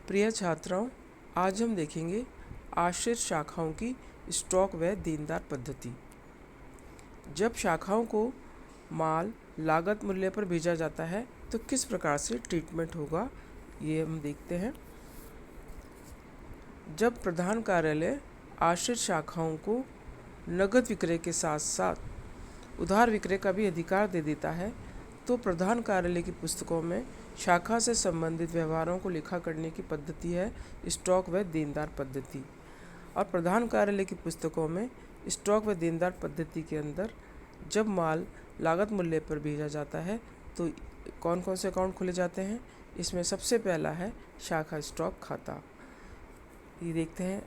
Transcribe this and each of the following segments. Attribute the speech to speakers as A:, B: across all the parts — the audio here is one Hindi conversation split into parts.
A: प्रिय छात्राओं, आज हम देखेंगे आश्रित शाखाओं की स्टॉक व देनदार पद्धति। जब शाखाओं को माल लागत मूल्य पर भेजा जाता है तो किस प्रकार से ट्रीटमेंट होगा, ये हम देखते हैं। जब प्रधान कार्यालय आश्रित शाखाओं को नगद विक्रय के साथ साथ उधार विक्रय का भी अधिकार दे देता है तो प्रधान कार्यालय की पुस्तकों में शाखा से संबंधित व्यवहारों को लिखा करने की पद्धति है स्टॉक व देनदार पद्धति। और प्रधान कार्यालय की पुस्तकों में स्टॉक व देनदार पद्धति के अंदर जब माल लागत मूल्य पर भेजा जाता है तो कौन कौन से अकाउंट खोले जाते हैं। इसमें सबसे पहला है शाखा स्टॉक खाता। ये देखते हैं,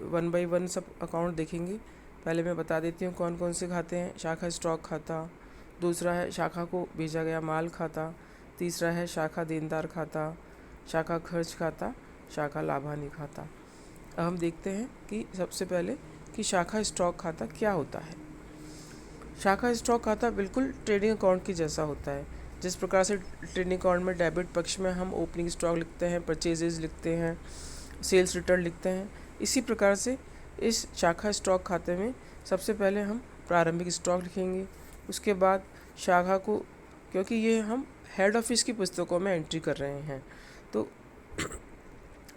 A: वन बाय वन सब अकाउंट देखेंगे। पहले मैं बता देती हूँ कौन कौन से खाते हैं। शाखा स्टॉक खाता, दूसरा है शाखा को भेजा गया माल खाता, तीसरा है शाखा देनदार खाता, शाखा खर्च खाता, शाखा लाभानी खाता। अब हम देखते हैं कि सबसे पहले कि शाखा स्टॉक खाता क्या होता है। शाखा स्टॉक खाता बिल्कुल ट्रेडिंग अकाउंट की जैसा होता है। जिस प्रकार से ट्रेडिंग अकाउंट में डेबिट पक्ष में हम ओपनिंग स्टॉक लिखते हैं, परचेजेज लिखते हैं, सेल्स रिटर्न लिखते हैं, इसी प्रकार से इस शाखा स्टॉक खाते में सबसे पहले हम प्रारंभिक स्टॉक लिखेंगे। उसके बाद शाखा को, क्योंकि ये हम हेड ऑफिस की पुस्तकों में एंट्री कर रहे हैं, तो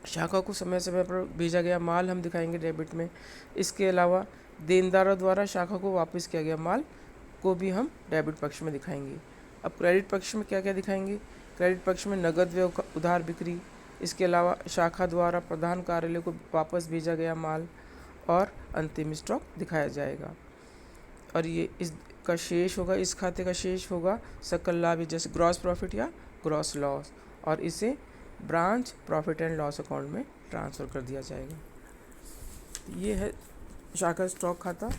A: शाखा को समय समय पर भेजा गया माल हम दिखाएंगे डेबिट में। इसके अलावा देनदारों द्वारा शाखा को वापस किया गया माल को भी हम डेबिट पक्ष में दिखाएंगे। अब क्रेडिट पक्ष में क्या क्या दिखाएंगे। क्रेडिट पक्ष में नगद व उधार बिक्री, इसके अलावा शाखा द्वारा प्रधान कार्यालय को वापस भेजा गया माल और अंतिम स्टॉक दिखाया जाएगा। और ये इसका शेष होगा, इस खाते का शेष होगा सकल लाभ, जैसे ग्रॉस प्रॉफिट या ग्रॉस लॉस, और इसे branch profit and loss account में ट्रांसफ़र कर दिया जाएगा। ये है शाखा स्टॉक खाता।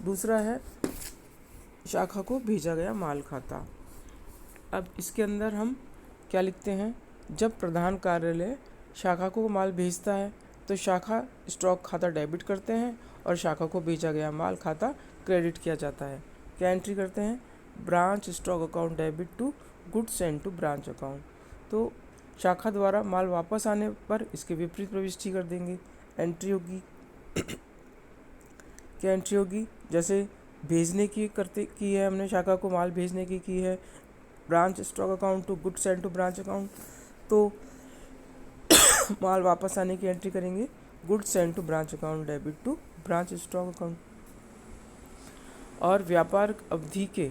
A: दूसरा है शाखा को भेजा गया माल खाता। अब इसके अंदर हम क्या लिखते हैं। जब प्रधान कार्यालय शाखा को माल भेजता है तो शाखा स्टॉक खाता डेबिट करते हैं और शाखा को भेजा गया माल खाता क्रेडिट किया जाता है। क्या एंट्री करते हैं, branch stock account debit to goods send to branch account. तो शाखा द्वारा माल वापस आने पर इसके विपरीत प्रविष्टि कर देंगे। एंट्री होगी क्या एंट्री होगी, जैसे भेजने की है हमने, शाखा को माल भेजने की है, branch stock account to goods send to branch account, तो माल वापस आने की एंट्री करेंगे goods send to branch account debit to branch stock account. और व्यापार अवधि के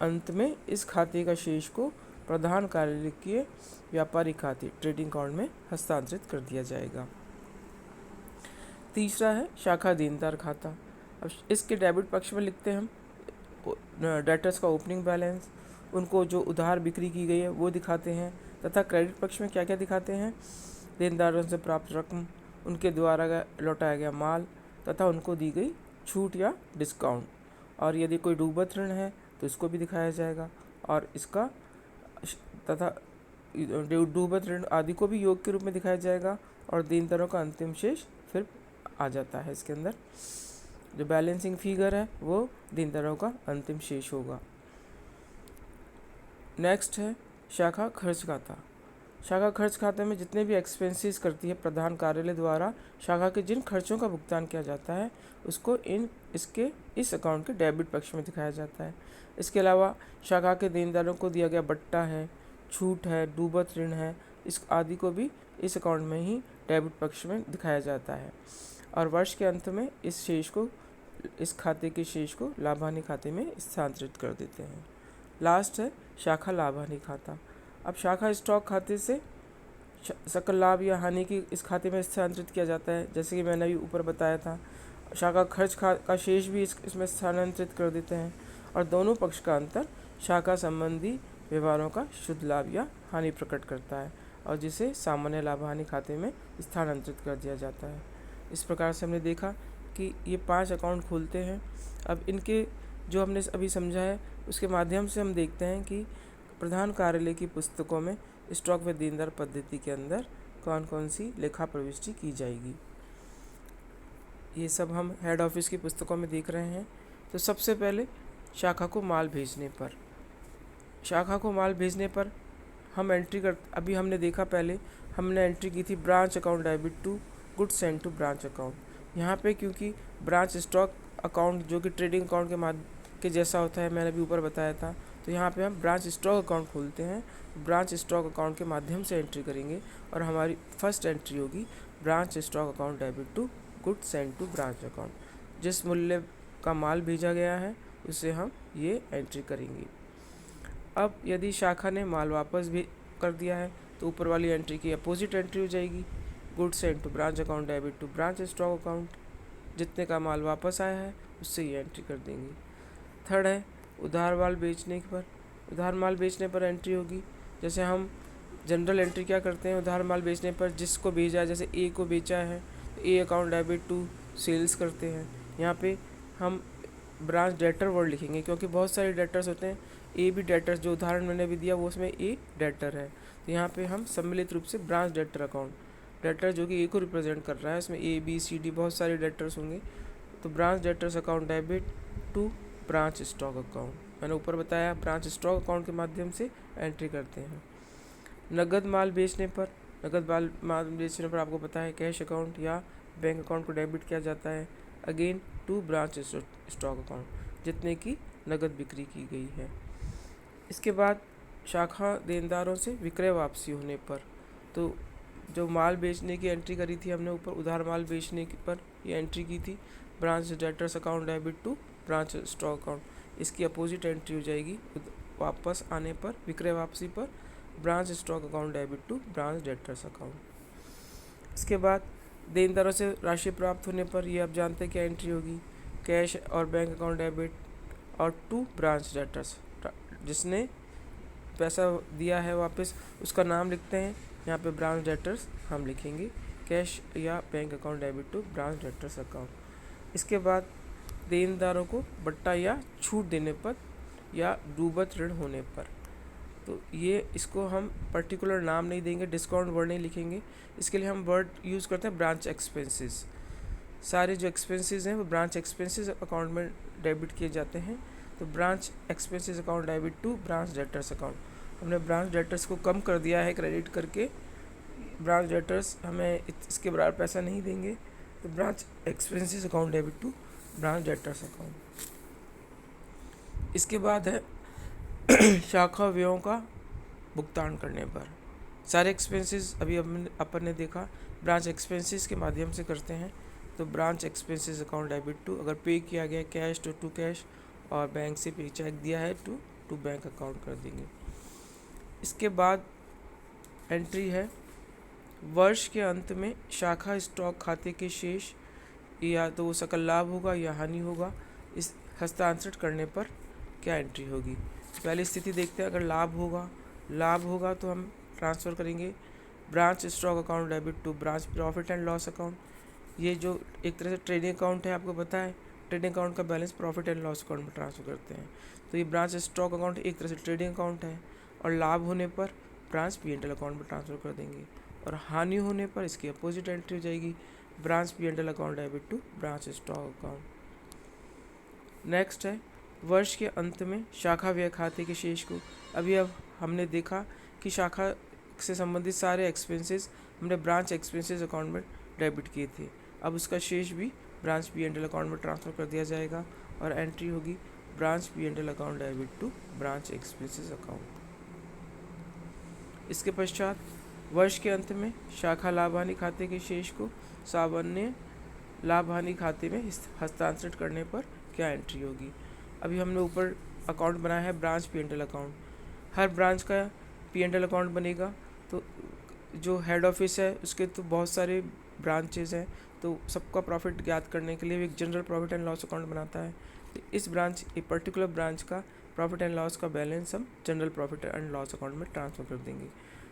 A: अंत में इस खाते का शेष को प्रधान कार्यालय के व्यापारिक खाते ट्रेडिंग अकाउंट में हस्तांतरित कर दिया जाएगा। तीसरा है शाखा देनदार खाता। अब इसके डेबिट पक्ष में लिखते हैं हम डेटर्स का ओपनिंग बैलेंस, उनको जो उधार बिक्री की गई है वो दिखाते हैं, तथा क्रेडिट पक्ष में क्या क्या दिखाते हैं, देनदारों से प्राप्त रकम, उनके द्वारा लौटाया गया माल तथा उनको दी गई छूट या डिस्काउंट। और यदि कोई डूबत ऋण है तो इसको भी दिखाया जाएगा, और इसका तथा डूबत ऋण आदि को भी योग के रूप में दिखाया जाएगा। और देनदारों का अंतिम शेष फिर आ जाता है। इसके अंदर जो बैलेंसिंग फिगर है वो देनदारों का अंतिम शेष होगा। नेक्स्ट है शाखा खर्च खाता। शाखा खर्च खाते में जितने भी एक्सपेंसेस करती है प्रधान कार्यालय द्वारा शाखा के जिन खर्चों का भुगतान किया जाता है उसको इस अकाउंट के डेबिट पक्ष में दिखाया जाता है। इसके अलावा शाखा के देनदारों को दिया गया बट्टा है, छूट है, डूबत ऋण है, इस आदि को भी इस अकाउंट में ही डेबिट पक्ष में दिखाया जाता है। और वर्ष के अंत में इस खाते के शेष को लाभानी खाते में स्थानांतरित कर देते हैं। लास्ट है शाखा लाभानी खाता। अब शाखा स्टॉक खाते से सकल लाभ या हानि की इस खाते में स्थानांतरित किया जाता है, जैसे कि मैंने अभी ऊपर बताया था। शाखा खर्च का शेष भी इसमें स्थानांतरित कर देते हैं, और दोनों पक्ष का अंतर शाखा संबंधी व्यवहारों का शुद्ध लाभ या हानि प्रकट करता है, और जिसे सामान्य लाभ हानि खाते में स्थानांतरित कर दिया जाता है। इस प्रकार से हमने देखा कि ये 5 अकाउंट खुलते हैं। अब इनके जो हमने अभी समझा है उसके माध्यम से हम देखते हैं कि प्रधान कार्यालय की पुस्तकों में स्टॉक व देनदार पद्धति के अंदर कौन कौन सी लेखा प्रविष्टि की जाएगी। ये सब हम हेड ऑफिस की पुस्तकों में देख रहे हैं। तो सबसे पहले शाखा को माल भेजने पर हम एंट्री अभी हमने देखा पहले हमने एंट्री की थी branch account debit to goods send to branch account. यहाँ पे क्योंकि ब्रांच स्टॉक अकाउंट जो कि ट्रेडिंग अकाउंट के जैसा होता है, मैंने अभी ऊपर बताया था, तो यहाँ पे हम ब्रांच स्टॉक अकाउंट खोलते हैं, ब्रांच स्टॉक अकाउंट के माध्यम से एंट्री करेंगे और हमारी फर्स्ट एंट्री होगी branch stock account debit to goods send to branch account. जिस मूल्य का माल भेजा गया है उसे हम ये एंट्री करेंगे। अब यदि शाखा ने माल वापस भी कर दिया है तो ऊपर वाली एंट्री की अपोजिट एंट्री हो जाएगी, goods send to branch account debit to branch stock account. जितने का माल वापस आया है उससे ये एंट्री कर देंगे। थर्ड है उधार माल बेचने पर। उधार माल बेचने पर एंट्री होगी, जैसे हम जनरल एंट्री क्या करते हैं, उधार माल बेचने पर जिसको भेजा है, जैसे ए को बेचा है तो A account debit to sales करते हैं। यहाँ पे हम ब्रांच डेटर वर्ड लिखेंगे क्योंकि बहुत सारे डेटर्स होते हैं, ए भी डेटर्स, जो उदाहरण मैंने भी दिया वो उसमें ए डेटर है, तो यहाँ पे हम सम्मिलित रूप से ब्रांच डेटर अकाउंट, डेटर जो कि ए को रिप्रेजेंट कर रहा है, इसमें ए बी सी डी बहुत सारे डेटर्स होंगे, तो branch debtors account debit to branch stock account. मैंने ऊपर बताया ब्रांच स्टॉक अकाउंट के माध्यम से एंट्री करते हैं। नगद माल बेचने पर, माल बेचने पर आपको पता है कैश अकाउंट या बैंक अकाउंट को डेबिट किया जाता है, again to branch stock account जितने की नगद बिक्री की गई है। इसके बाद शाखा देनदारों से विक्रय वापसी होने पर, तो जो माल बेचने की एंट्री करी थी हमने ऊपर, उधार माल बेचने पर ये एंट्री की थी branch debtors account debit to branch stock account, इसकी अपोजिट एंट्री हो जाएगी वापस आने पर, विक्रय वापसी पर, branch stock account debit to branch debtors account. इसके बाद देनदारों से राशि प्राप्त होने पर ये आप जानते हैं क्या एंट्री होगी, कैश और बैंक अकाउंट डेबिट और टू ब्रांच डेटर्स, जिसने पैसा दिया है वापस उसका नाम लिखते हैं, यहाँ पे ब्रांच डेटर्स हम लिखेंगे, कैश या bank account debit to branch debtors account. इसके बाद देनदारों को बट्टा या छूट देने पर या डूबत ऋण होने पर, तो ये इसको हम पर्टिकुलर नाम नहीं देंगे, डिस्काउंट वर्ड नहीं लिखेंगे, इसके लिए हम वर्ड यूज़ करते हैं ब्रांच एक्सपेंसेस। सारे जो एक्सपेंसेस हैं वो ब्रांच एक्सपेंसेस अकाउंट में डेबिट किए जाते हैं, तो branch expenses account debit to branch debtors account. हमने ब्रांच डेटर्स को कम कर दिया है क्रेडिट करके, ब्रांच डेटर्स हमें इसके बराबर पैसा नहीं देंगे, तो branch expenses account debit to branch debtors account. इसके बाद है शाखा व्ययों का भुगतान करने पर। सारे एक्सपेंसेस अभी अपन ने देखा ब्रांच एक्सपेंसेस के माध्यम से करते हैं, तो branch expenses account debit to, अगर पे किया गया कैश टू कैश और बैंक से पे चेक दिया है टू बैंक अकाउंट कर देंगे। इसके बाद एंट्री है वर्ष के अंत में शाखा स्टॉक खाते के शेष या तो वो सकल लाभ होगा या हानि होगा, इस हस्तांतरित करने पर क्या एंट्री होगी। पहली स्थिति देखते हैं, अगर लाभ होगा तो हम ट्रांसफ़र करेंगे branch stock account debit to branch profit and loss account. ये जो एक तरह से ट्रेडिंग अकाउंट है, आपको पता है ट्रेडिंग अकाउंट का balance profit and loss account में ट्रांसफ़र करते हैं, तो ये ब्रांच स्टॉक अकाउंट एक तरह से ट्रेडिंग अकाउंट है, और लाभ होने पर ब्रांच P&L अकाउंट में ट्रांसफ़र कर देंगे, और हानि होने पर इसकी अपोजिट एंट्री हो जाएगी branch P&L account debit to branch stock account. Next है वर्ष के अंत में शाखा व्यय खाते के शेष को। अब हमने देखा कि शाखा से संबंधित सारे एक्सपेंसेस हमने ब्रांच एक्सपेंसेस अकाउंट में डेबिट किए थे, अब उसका शेष भी ब्रांच P&L अकाउंट में ट्रांसफ़र कर दिया जाएगा और एंट्री होगी branch P&L account debit to branch expenses account. इसके पश्चात वर्ष के अंत में शाखा लाभ हानि खाते के शेष को सामान्य लाभ हानि खाते में हस्तांतरित करने पर क्या एंट्री होगी। अभी हमने ऊपर अकाउंट बनाया है ब्रांच P&L अकाउंट, हर ब्रांच का P&L अकाउंट बनेगा, तो जो हेड ऑफिस है उसके तो बहुत सारे ब्रांचेस हैं, तो सबका प्रॉफिट ज्ञात करने के लिए एक general profit and loss account बनाता है, तो एक पर्टिकुलर ब्रांच का प्रॉफिट एंड लॉस का बैलेंस हम general profit and loss account में ट्रांसफ़र कर देंगे।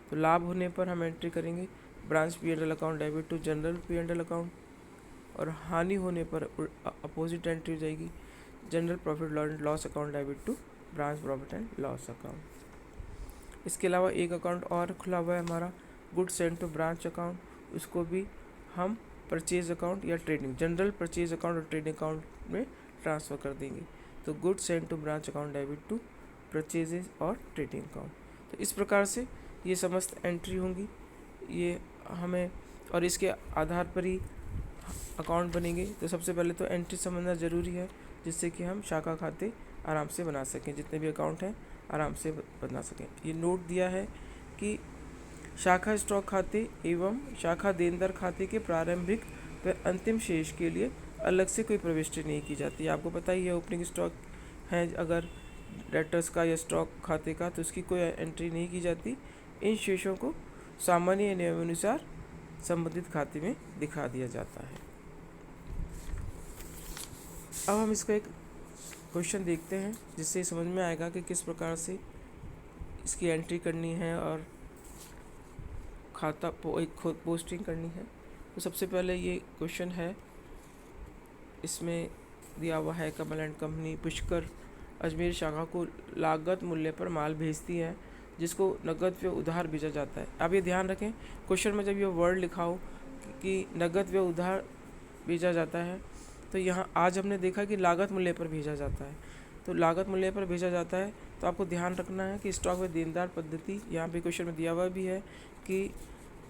A: तो लाभ होने पर हम एंट्री करेंगे branch P&L account debit to general P&L account, और हानि होने पर अपोजिट एंट्री हो जाएगी general profit and loss account debit to branch profit and loss account. इसके अलावा एक अकाउंट और खुला हुआ है हमारा goods send to branch account, उसको भी हम परचेज अकाउंट या ट्रेडिंग, जनरल परचेज अकाउंट और ट्रेडिंग अकाउंट में ट्रांसफ़र कर देंगे, तो goods send to branch account debit to purchases और ट्रेडिंग अकाउंट। तो इस प्रकार से ये समस्त एंट्री होंगी, ये हमें और इसके आधार पर ही अकाउंट बनेंगे। तो सबसे पहले तो एंट्री समझना ज़रूरी है, जिससे कि हम शाखा खाते आराम से बना सकें, जितने भी अकाउंट हैं आराम से बना सकें। ये नोट दिया है कि शाखा स्टॉक खाते एवं शाखा देनदार खाते के प्रारंभिक व अंतिम शेष के लिए अलग से कोई प्रविष्टि नहीं की जाती। आपको पता ही है, ओपनिंग स्टॉक है अगर डेटर्स का या स्टॉक खाते का, तो उसकी कोई एंट्री नहीं की जाती। इन शेषों को सामान्य नियमानुसार संबंधित खाते में दिखा दिया जाता है। अब हम इसका एक क्वेश्चन देखते हैं, जिससे समझ में आएगा कि किस प्रकार से इसकी एंट्री करनी है और खाता पोस्टिंग करनी है। तो सबसे पहले ये क्वेश्चन है, इसमें दिया हुआ है कमल एंड कंपनी पुष्कर अजमेर शाखा को लागत मूल्य पर माल भेजती है, जिसको नगद व उधार भेजा जाता है। अब ये ध्यान रखें, क्वेश्चन में जब ये वर्ड लिखा हो कि नगद व उधार भेजा जाता है, तो यहाँ आज हमने देखा कि लागत मूल्य पर भेजा जाता है। तो लागत मूल्य पर भेजा जाता है, तो आपको ध्यान रखना है कि स्टॉक व देनदार पद्धति, यहाँ पे क्वेश्चन में दिया हुआ भी है कि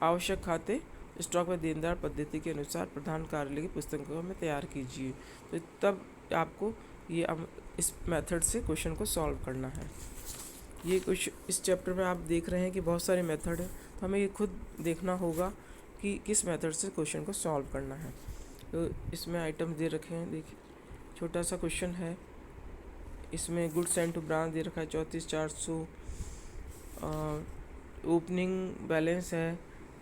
A: आवश्यक खाते स्टॉक व देनदार पद्धति के अनुसार प्रधान कार्यालय की पुस्तकों में तैयार कीजिए। तो तब आपको ये इस मेथड से क्वेश्चन को सॉल्व करना है। ये कुछ इस चैप्टर में आप देख रहे हैं कि बहुत सारे मेथड है, तो हमें ये खुद देखना होगा कि किस मेथड से क्वेश्चन को सॉल्व करना है। तो इसमें आइटम दे रखे हैं, देखिए छोटा सा क्वेश्चन है। इसमें गुड्स एंड टू ब्रांच दे रखा है 34,400, ओपनिंग बैलेंस है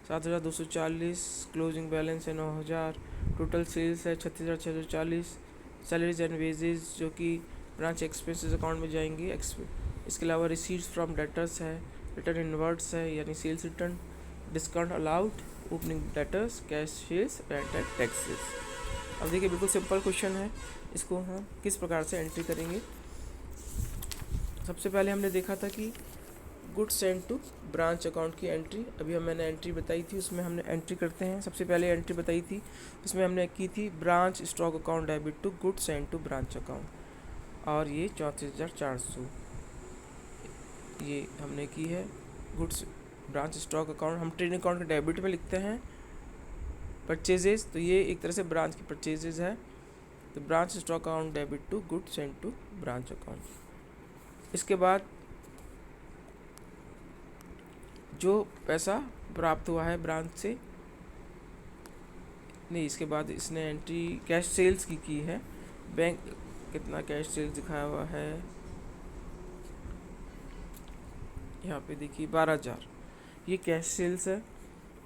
A: 7,240, क्लोजिंग बैलेंस है 9,000, टोटल सेल्स है 36,640, सैलरीज एंड वेजेस जो कि ब्रांच एक्सपेंसेस अकाउंट में जाएंगी। इसके अलावा रिसीट्स फ्रॉम डेटर्स है, रिटर्न इनवर्ट्स है यानी sales return, discount allowed, opening debtors, cash sales, rent and taxes. अब देखिए बिल्कुल सिंपल क्वेश्चन है, इसको हम किस प्रकार से एंट्री करेंगे। सबसे पहले हमने देखा था कि goods send to branch account की एंट्री, अभी मैंने एंट्री बताई थी, उसमें हमने एंट्री करते हैं। सबसे पहले एंट्री बताई थी, उसमें हमने की थी branch stock account debit to goods send to branch account, और ये 34,400 ये हमने की है। गुड्स ब्रांच स्टॉक अकाउंट हम ट्रेडिंग अकाउंट के डेबिट में लिखते हैं। परचेजेस, तो ये एक तरह से ब्रांच की परचेजेस है, तो branch stock account debit to goods send to branch account. इसके बाद जो पैसा प्राप्त हुआ है ब्रांच से, नहीं इसके बाद इसने एंट्री कैश सेल्स की है। बैंक कितना कैश सेल्स दिखाया हुआ है, यहाँ पे देखिए 12,000, ये कैश सेल्स है।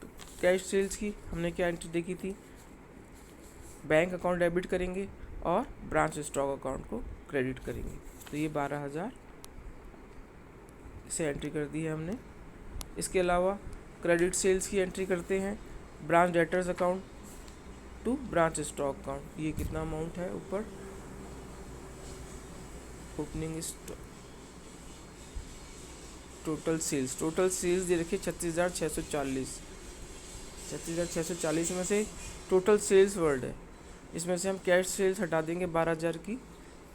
A: तो कैश सेल्स की हमने क्या एंट्री देखी थी, बैंक अकाउंट डेबिट करेंगे और ब्रांच स्टॉक अकाउंट को क्रेडिट करेंगे। तो ये 12,000 से एंट्री कर दी है हमने। इसके अलावा क्रेडिट सेल्स की एंट्री करते हैं, branch debtors account to branch stock account. ये कितना अमाउंट है ऊपर, ओपनिंग टोटल सेल्स दे रखिए 36,640। 36,640 में से टोटल सेल्स वर्ड है, इसमें से हम कैश सेल्स हटा देंगे 12,000 की,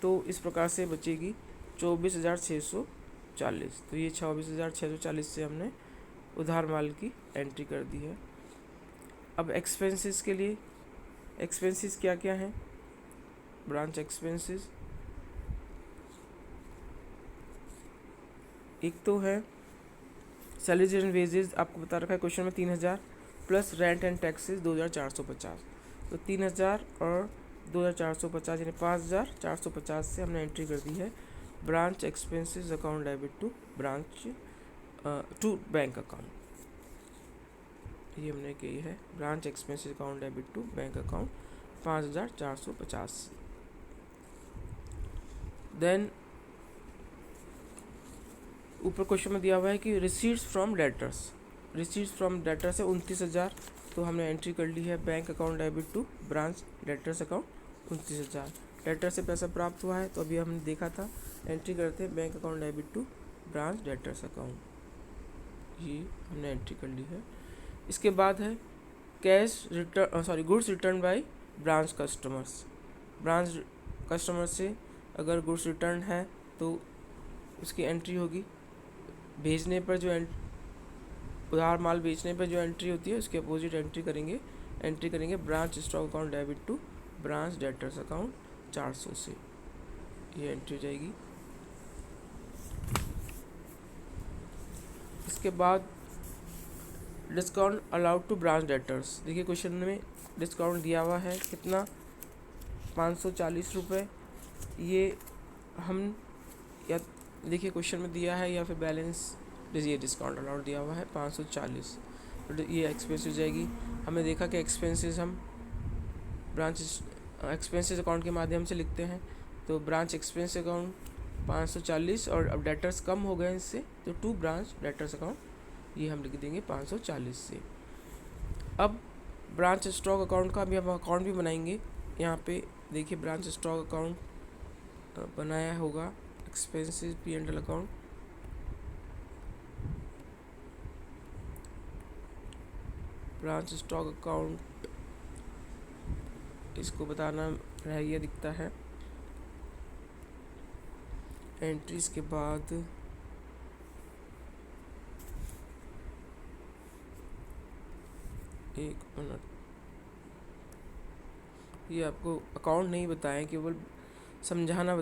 A: तो इस प्रकार से बचेगी 24,640। तो ये 24,640 से हमने उधार माल की एंट्री कर दी है। अब एक्सपेंसेस के लिए, एक्सपेंसेस क्या क्या हैं, ब्रांच एक्सपेंसेस एक तो है सैलरीज एंड वेजेस, आपको बता रखा है क्वेश्चन में 3,000 प्लस रेंट एंड टैक्सेस 2,450। तो 3,000 और 2,450 यानी 5,450 से हमने एंट्री कर दी है branch expenses account debit to branch to bank account. ये हमने की है branch expenses account debit to bank account 5,450। Then ऊपर क्वेश्चन में दिया हुआ है कि रिसीट्स फ्रॉम डेटर्स है 29,000, तो हमने एंट्री कर ली है bank account debit to branch debtors account 29,000। Debtor से पैसा प्राप्त हुआ है, तो अभी हमने देखा था, एंट्री करते हैं bank account debit to branch debtors account, ये हमने एंट्री कर ली है। इसके बाद है goods return by branch customers. Branch customer से अगर गुड्स रिटर्न है तो उसकी एंट्री होगी, भेजने पर जो उधार माल बेचने पर जो एंट्री होती है उसके अपोजिट एंट्री करेंगे branch stock account debit to branch debtors account 400 से, ये एंट्री हो जाएगी। इसके बाद discount allowed to branch debtors, देखिए क्वेश्चन में डिस्काउंट दिया हुआ है कितना, 540 रुपये। ये हम या देखिए क्वेश्चन में दिया है या फिर बैलेंस, ये डिस्काउंट अलाउड दिया हुआ है 540, तो ये एक्सपेंस हो जाएगी। हमने देखा कि एक्सपेंसेस हम ब्रांच एक्सपेंसेस अकाउंट के माध्यम से लिखते हैं, तो ब्रांच एक्सपेंस अकाउंट 540, और अब डेटर्स कम हो गए इससे, तो टू ब्रांच डेटर्स अकाउंट ये हम लिख देंगे 540 से। अब ब्रांच स्टॉक अकाउंट का भी हम अकाउंट भी बनाएंगे। यहाँ पे देखिए ब्रांच स्टॉक अकाउंट बनाया होगा, expenses P&L account, branch stock account इसको बताना रह गया, दिखता है एंट्रीज के बाद एक मिनट, ये आपको अकाउंट नहीं बताया, केवल समझाना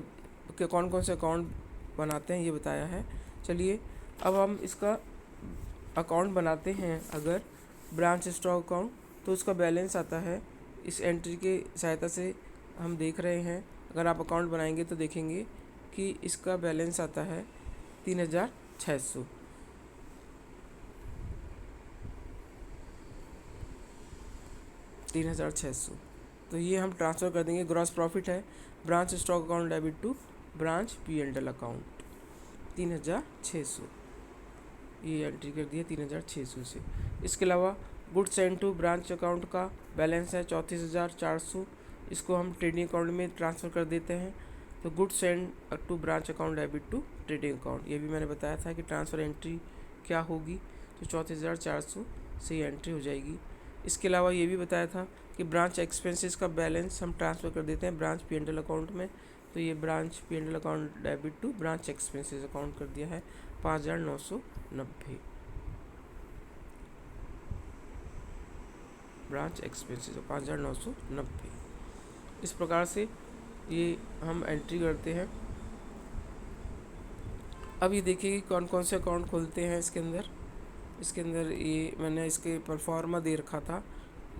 A: कि कौन कौन से अकाउंट बनाते हैं ये बताया है। चलिए अब हम इसका अकाउंट बनाते हैं। अगर ब्रांच स्टॉक अकाउंट, तो उसका बैलेंस आता है, इस एंट्री के सहायता से हम देख रहे हैं। अगर आप अकाउंट बनाएंगे तो देखेंगे कि इसका बैलेंस आता है 3600। तो ये हम ट्रांसफ़र कर देंगे, ग्रॉस प्रॉफिट है, branch stock account debit to branch P&L account 3600, ये एंट्री कर दिया 3600 से। इसके अलावा goods send to branch account का बैलेंस है 34,400, इसको हम ट्रेडिंग अकाउंट में ट्रांसफ़र कर देते हैं। तो goods send to branch account debit to trading account, ये भी मैंने बताया था कि ट्रांसफ़र एंट्री क्या होगी, तो 34,400 से ये एंट्री हो जाएगी। इसके अलावा ये भी बताया था कि ब्रांच एक्सपेंसेस का बैलेंस हम ट्रांसफ़र कर देते हैं ब्रांच P&L अकाउंट में, तो ये branch P&L account debit to branch expenses account कर दिया है 5,990, ब्रांच एक्सपेंसेस 5,990। इस प्रकार से ये हम एंट्री करते हैं। अब ये देखिए कि कौन कौन से अकाउंट खोलते हैं इसके अंदर ये मैंने इसके परफॉर्मा दे रखा था,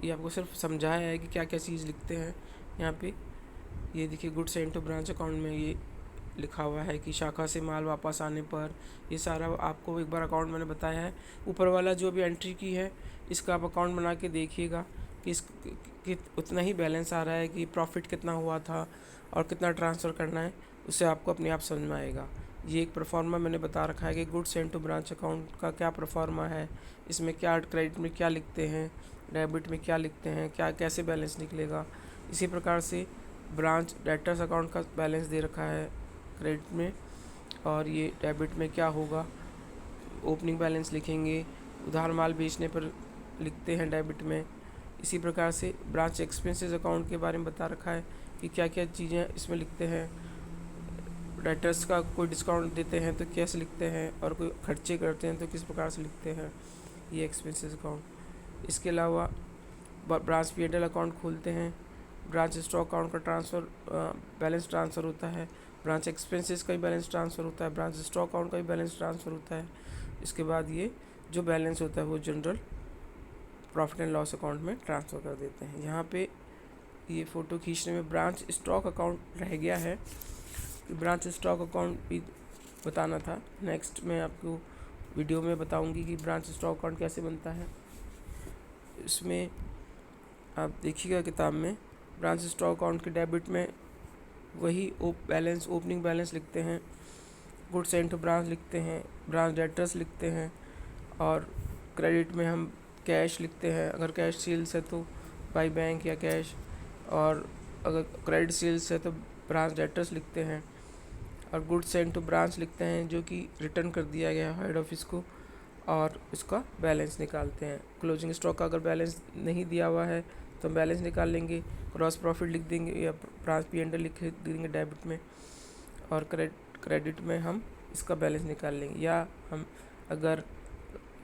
A: ये आपको सिर्फ समझाया है कि क्या क्या चीज़ लिखते हैं। यहाँ पे ये देखिए goods send to branch account में ये लिखा हुआ है कि शाखा से माल वापस आने पर, ये सारा आपको एक बार अकाउंट मैंने बताया है। ऊपर वाला जो भी एंट्री की है इसका आप अकाउंट बना के देखिएगा कि उतना ही बैलेंस आ रहा है, कि प्रॉफिट कितना हुआ था और कितना ट्रांसफ़र करना है, उससे आपको अपने आप समझ में आएगा। ये एक परफॉर्मा मैंने बता रखा है कि goods send to branch account का क्या परफॉर्मा है, इसमें क्या क्रेडिट में क्या लिखते हैं, डेबिट में क्या लिखते हैं, क्या कैसे बैलेंस निकलेगा। इसी प्रकार से ब्रांच डेटर्स अकाउंट का बैलेंस दे रखा है क्रेडिट में, और ये डेबिट में क्या होगा, ओपनिंग बैलेंस लिखेंगे, उधार माल बेचने पर लिखते हैं डेबिट में। इसी प्रकार से ब्रांच एक्सपेंसेस अकाउंट के बारे में बता रखा है कि क्या क्या चीज़ें इसमें लिखते हैं, डेटर्स का कोई डिस्काउंट देते हैं तो कैसे लिखते हैं, और कोई खर्चे करते हैं तो किस प्रकार से लिखते हैं, ये एक्सपेंसेस अकाउंट। इसके अलावा ब्रांच P&L अकाउंट खोलते हैं, ब्रांच स्टॉक अकाउंट का बैलेंस ट्रांसफ़र होता है, ब्रांच एक्सपेंसेस का भी बैलेंस ट्रांसफ़र होता है, ब्रांच स्टॉक अकाउंट का भी बैलेंस ट्रांसफ़र होता है। इसके बाद ये जो बैलेंस होता है वो general profit and loss account में ट्रांसफ़र कर देते हैं। यहाँ पे ये फ़ोटो खींचने में ब्रांच स्टॉक अकाउंट रह गया है, ब्रांच स्टॉक अकाउंट भी बताना था। नेक्स्ट मैं आपको वीडियो में बताऊंगी कि ब्रांच स्टॉक अकाउंट कैसे बनता है। इसमें आप देखिएगा किताब में, ब्रांच स्टॉक अकाउंट के डेबिट में वही बैलेंस, ओपनिंग बैलेंस लिखते हैं, गुड्स सेंड टू ब्रांच लिखते हैं, ब्रांच डेटर्स लिखते हैं, और क्रेडिट में हम कैश लिखते हैं, अगर कैश सेल्स है तो बाई बैंक या कैश, और अगर क्रेडिट सेल्स है तो ब्रांच डेटर्स लिखते हैं, और गुड्स सेंड टू ब्रांच लिखते हैं जो कि रिटर्न कर दिया गया है हेड ऑफिस को, और इसका बैलेंस निकालते हैं। क्लोजिंग स्टॉक का अगर बैलेंस नहीं दिया हुआ है तो हम बैलेंस निकाल लेंगे, ग्रॉस प्रॉफिट लिख देंगे या ब्रांच P&L लिख देंगे डेबिट में, और क्रेडिट में हम इसका बैलेंस निकाल लेंगे। या हम अगर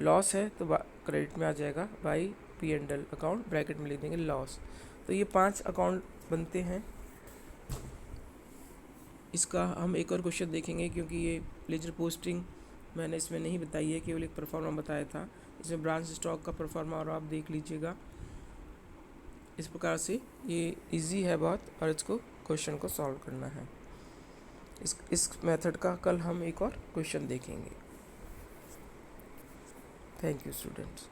A: लॉस है तो क्रेडिट में आ जाएगा बाई P&L अकाउंट, ब्रैकेट में लिख देंगे लॉस। तो ये 5 अकाउंट बनते हैं। इसका हम एक और क्वेश्चन देखेंगे, क्योंकि ये लेजर पोस्टिंग मैंने इसमें नहीं बताई है, केवल एक परफॉर्मा बताया था। इसमें ब्रांच स्टॉक का परफॉर्मा और आप देख लीजिएगा। इस प्रकार से ये इजी है बहुत, और इसको क्वेश्चन को सॉल्व करना है। इस मेथड का कल हम एक और क्वेश्चन देखेंगे। Thank you students.